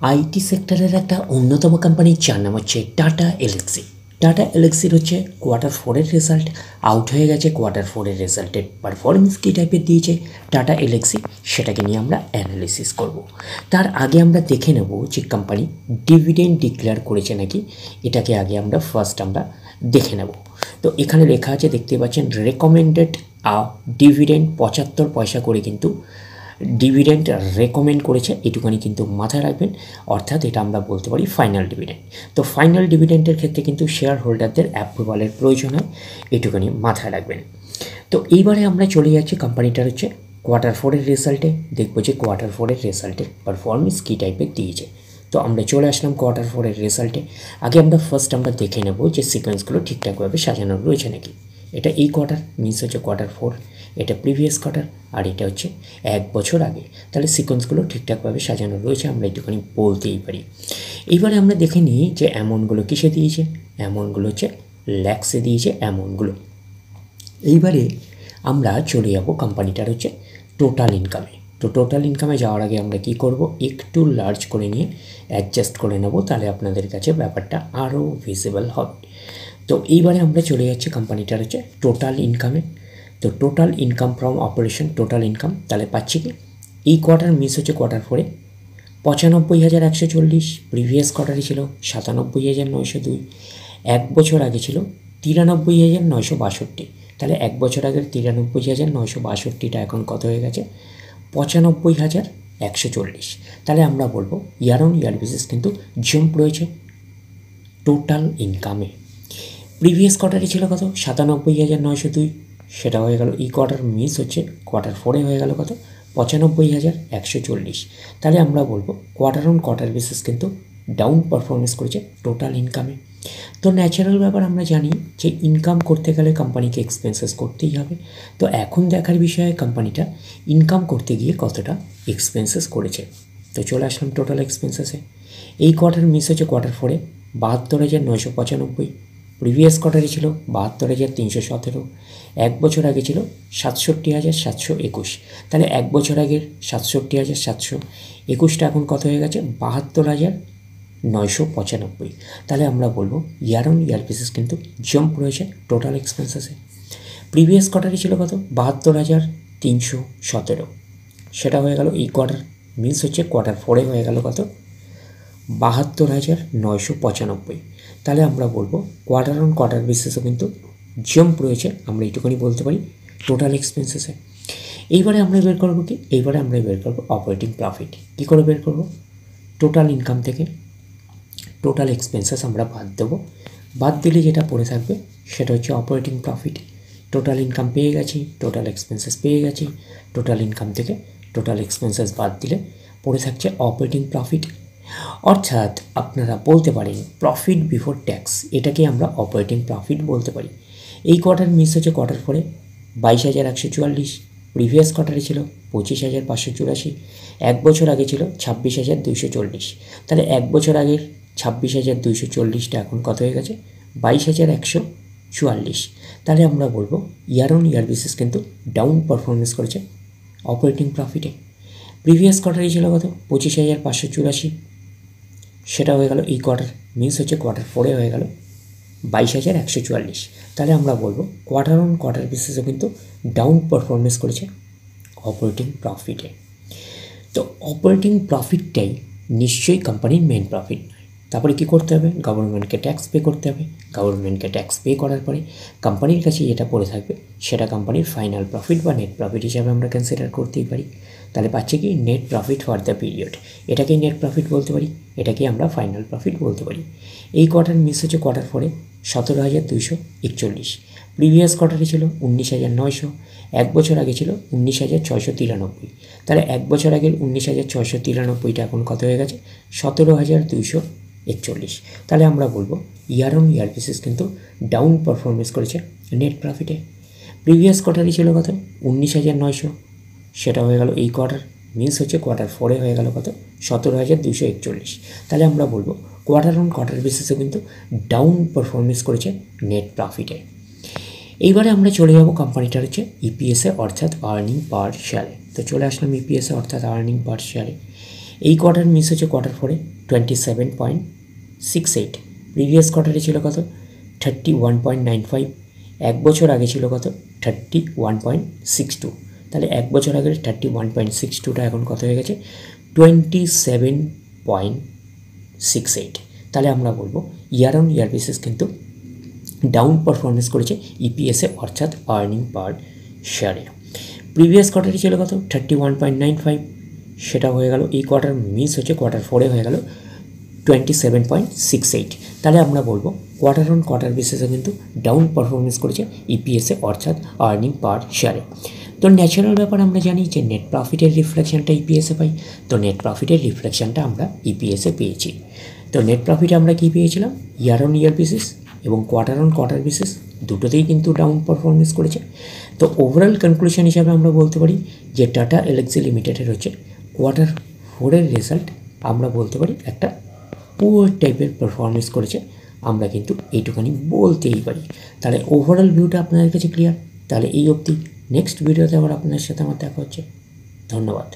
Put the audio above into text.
IT সেক্টরের একটা অন্যতম কোম্পানির যার নাম হচ্ছে টাটা এলএক্সি। টাটা এলএক্সির হচ্ছে কোয়ার্টার 4-এর রেজাল্ট আউট হয়ে গেছে। কোয়ার্টার 4-এর রেজাল্টের পারফরমেন্স কী টাইপের দিয়েছে টাটা এলএক্সি, সেটাকে নিয়ে আমরা অ্যানালিসিস করব। তার আগে আমরা দেখে নেব যে কোম্পানি ডিভিডেন্ড ডিক্লেয়ার করেছে নাকি, এটাকে আগে আমরা দেখে নেব। তো এখানে লেখা আছে, দেখতে পাচ্ছেন, রেকমেন্ডেড ডিভিডেন্ড 75 পয়সা করে কিন্তু ডিভিডেন্ড রেকমেন্ড করেছে, এটুখানি কিন্তু মাথায় রাখবেন। অর্থাৎ এটা আমরা বলতে পারি ফাইনাল ডিভিডেন্ড। তো ফাইনাল ডিভিডেন্ডের ক্ষেত্রে কিন্তু শেয়ার হোল্ডারদের অ্যাপ্রুভালের প্রয়োজন হয়, এটুখানি মাথায় রাখবেন। তো এইবারে আমরা চলে যাচ্ছি কোম্পানিটার হচ্ছে কোয়ার্টার 4-এর রেজাল্টে, দেখবো যে কোয়ার্টার 4-এর রেজাল্টের পারফরমেন্স কী টাইপের দিয়েছে। তো আমরা চলে আসলাম কোয়ার্টার 4-এর রেজাল্টে। আগে আমরা দেখে নেব যে সিকোয়েন্সগুলো ঠিকঠাকভাবে সাজানো রয়েছে নাকি। এটা এই কোয়ার্টার মিনস হচ্ছে কোয়ার্টার 4, এটা প্রিভিয়াস কোয়ার্টার, আর এটা হচ্ছে 1 বছর আগে। তাহলে সিকোয়েন্সগুলো ঠিকঠাকভাবে সাজানো রয়েছে, আমরা একটুখানি বলতেই পারি। এইবারে আমরা দেখে নিই যে অ্যামাউন্টগুলো কিসে দিয়েছে। অ্যামাউন্টগুলো হচ্ছে ল্যাক্সে দিয়েছে অ্যামাউন্টগুলো। এইবারে আমরা চলে যাব কোম্পানিটার হচ্ছে টোটাল ইনকামে। তো টোটাল ইনকামে যাওয়ার আগে আমরা কি করব, একটু লার্জ করে নিয়ে অ্যাডজাস্ট করে নেব, তাহলে আপনাদের কাছে ব্যাপারটা আরও ভিজিবল হবে। তো এইবারে আমরা চলে যাচ্ছি কোম্পানিটার হচ্ছে টোটাল ইনকামে। তো total income from operation, total income তাহলে পাচ্ছি কি, এই কোয়ার্টার মিস হচ্ছে কোয়ার্টার 4-এ 95,140, প্রিভিয়াস কোয়ার্টারে ছিল 97,902, 1 বছর আগে ছিল 93,962। তাহলে 1 বছর আগের 93,962টা এখন কত হয়ে গেছে, 95,140। তাহলে আমরা বলবো ইয়ার অন ইয়ার বেসিস কিন্তু জাম্প রয়েছে টোটাল ইনকামে। প্রিভিয়াস কোয়ার্টারে ছিল কত, 97,902, সেটা হয়ে গেল এই কোয়ার্টার মিস হচ্ছে কোয়ার্টার 4-এ হয়ে গেল কত, 95,140। তাহলে আমরা বলবো কোয়ার্টার অন কোয়ার্টার বেসিস কিন্তু ডাউন পারফরমেন্স করেছে টোটাল ইনকামে। তো ন্যাচারাল ব্যাপার, আমরা জানি যে ইনকাম করতে গেলে কোম্পানিকে এক্সপেন্সেস করতেই হবে। তো এখন দেখার বিষয়ে কোম্পানিটা ইনকাম করতে গিয়ে কতটা এক্সপেন্সেস করেছে। তো চলে আসলাম টোটাল এক্সপেন্সেসে। এই কোয়ার্টার মিস হচ্ছে কোয়ার্টার 4-এ 72,995, প্রিভিয়াস কোয়ার্টারে ছিল 72,317, 1 বছর আগে ছিল 67,721। তাহলে 1 বছর আগের 67,721টা এখন কত হয়ে গেছে, 72,995। তাহলে আমরা বলবো ইয়ার অন ইয়ার বেসিস কিন্তু জাম্প রয়েছে টোটাল এক্সপেন্সেসে। প্রিভিয়াস কোয়ার্টারে ছিল কত, 72,317, সেটা হয়ে গেল এই কোয়ার্টার মিনস হচ্ছে কোয়ার্টার 4-এ হয়ে গেল কত, 72,995। তাহলে আমরা বলবো কোয়ার্টার অন কোয়ার্টার বেসিসও কিন্তু জাম্প রয়েছে, আমরা এইটুকুনি বলতে পারি টোটাল এক্সপেন্সেসে। এইবারে আমরা বের করবো কি, এইবারে আমরা বের করবো অপারেটিং প্রফিট। কী করে বের করবো, টোটাল ইনকাম থেকে টোটাল এক্সপেন্সেস আমরা বাদ দেবো। বাদ দিলে যেটা পড়ে থাকবে সেটা হচ্ছে অপারেটিং প্রফিট। টোটাল ইনকাম পেয়ে গেছি, টোটাল এক্সপেন্সেস পেয়ে গেছি, টোটাল ইনকাম থেকে টোটাল এক্সপেন্সেস বাদ দিলে পড়ে থাকছে অপারেটিং প্রফিট। অর্থাৎ আপনারা বলতে পারেন প্রফিট বিফোর ট্যাক্স, এটাকে আমরা অপারেটিং প্রফিট বলতে পারি। এই কোয়ার্টার মিস হচ্ছে কোয়ার্টার 4-এ 22,144, প্রিভিয়াস কোয়ার্টারে ছিল 25,584, 1 বছর আগে ছিল 26,240। তাহলে 1 বছর আগের 26,240টা এখন কত হয়ে গেছে, 22,144। তাহলে আমরা বলবো ইয়ার অন ইয়ার বেসিস কিন্তু ডাউন পারফরমেন্স করেছে অপারেটিং প্রফিটে। প্রিভিয়াস কোয়ার্টারে ছিল কত, 25,584, সেটা হয়ে গেল এই কোয়ার্টার মিস হচ্ছে কোয়ার্টার 4-এ হয়ে গেল 22,144। তাহলে আমরা বলবো কোয়ার্টার অন কোয়ার্টার বেসিসও কিন্তু ডাউন পারফরমেন্স করেছে অপারেটিং প্রফিটে। তো অপারেটিং প্রফিটটাই নিশ্চয়ই কোম্পানির মেন প্রফিট নয়। তারপরে কী করতে হবে, গভর্নমেন্টকে ট্যাক্স পে করতে হবে। গভর্নমেন্টকে ট্যাক্স পে করার পরে কোম্পানির কাছে যেটা পড়ে থাকবে সেটা কোম্পানির ফাইনাল প্রফিট বা নেট প্রফিট হিসাবে আমরা কনসিডার করতেই পারি। তাহলে পাচ্ছে কি, net profit for the period, এটাকেই নেট প্রফিট বলতে পারি, এটাকেই আমরা ফাইনাল প্রফিট বলতে পারি। এই কোয়ার্টার মিস হচ্ছে কোয়ার্টার 4-এ 17,241, প্রিভিয়াস কোয়ার্টারে ছিল 19,900, 1 বছর আগে ছিল 19,693। তাহলে 1 বছর আগের 19,693টা এখন কত হয়ে গেছে, 17,241। তাহলে আমরা বলবো ইয়ার অন ইয়ার বেসিস কিন্তু ডাউন পারফরমেন্স করেছে নেট প্রফিটে। প্রিভিয়াস কোয়ার্টারে ছিল কত, 19,900, সেটা হয়ে গেল এই কোয়ার্টার মিনস হচ্ছে কোয়ার্টার 4-এ হয়ে গেল কত, 17,241। তাহলে আমরা বলবো কোয়ার্টার অন কোয়ার্টার বেসিসে কিন্তু ডাউন পারফরমেন্স করেছে নেট প্রফিটে। এইবারে আমরা চলে যাব কোম্পানিটার হচ্ছে ইপিএসে অর্থাৎ আর্নিং পার শেয়ারে। তো চলে আসলাম ইপিএসে অর্থাৎ আর্নিং পার শেয়ারে। এই কোয়ার্টার মিস হচ্ছে কোয়ার্টার 4-এ 27.68, প্রিভিয়াস কোয়ার্টারে ছিল কত 31.95, এক বছর আগে ছিল কত 31.62, তাহলে এক বছর আগের 31.62টা এখন কত হয়ে গেছে 27.68। তাহলে আমরা বলবো ইয়ার অন ইয়ার বেসিস কিন্তু ডাউন পারফরমেন্স করেছে ইপিএসে অর্থাৎ আর্নিং পার শেয়ারে। প্রিভিয়াস কোয়ার্টারে ছিল কত 31.95, সেটা হয়ে গেল এই কোয়ার্টার মিস হচ্ছে কোয়ার্টার 4-এ হয়ে গেল 27.68। তাহলে আমরা বলবো কোয়ার্টার অন কোয়ার্টার বেসিসে কিন্তু ডাউন পারফরমেন্স করেছে ইপিএসে অর্থাৎ আর্নিং পার শেয়ারে। তো ন্যাচারাল ব্যাপার আমরা জানি যে নেট প্রফিটের রিফ্লেকশনটা ইপিএসে পাই, তো নেট প্রফিটের রিফ্লেকশনটা আমরা ইপিএসে পেয়েছি। তো নেট প্রফিটে আমরা কী পেয়েছিলাম ইয়ার অন ইয়ার বেসিস এবং কোয়ার্টার অন কোয়ার্টার বেসিস দুটোতেই কিন্তু ডাউন পারফরমেন্স করেছে। তো ওভারঅল কনক্লুশন হিসাবে আমরা বলতে পারি যে টাটা এলএক্সি লিমিটেডের হচ্ছে কোয়ার্টার 4-এর রেজাল্ট আমরা বলতে পারি একটা পুয়ার টাইপের পারফরমেন্স করেছে, আমরা কিন্তু এইটুখানি বলতেই পারি। তাহলে ওভারঅল ভিউটা আপনাদের কাছে ক্লিয়ার। তাহলে এই অবধি, নেক্সট ভিডিওতে আবার আপনার সাথে আমার দেখা হচ্ছে। ধন্যবাদ।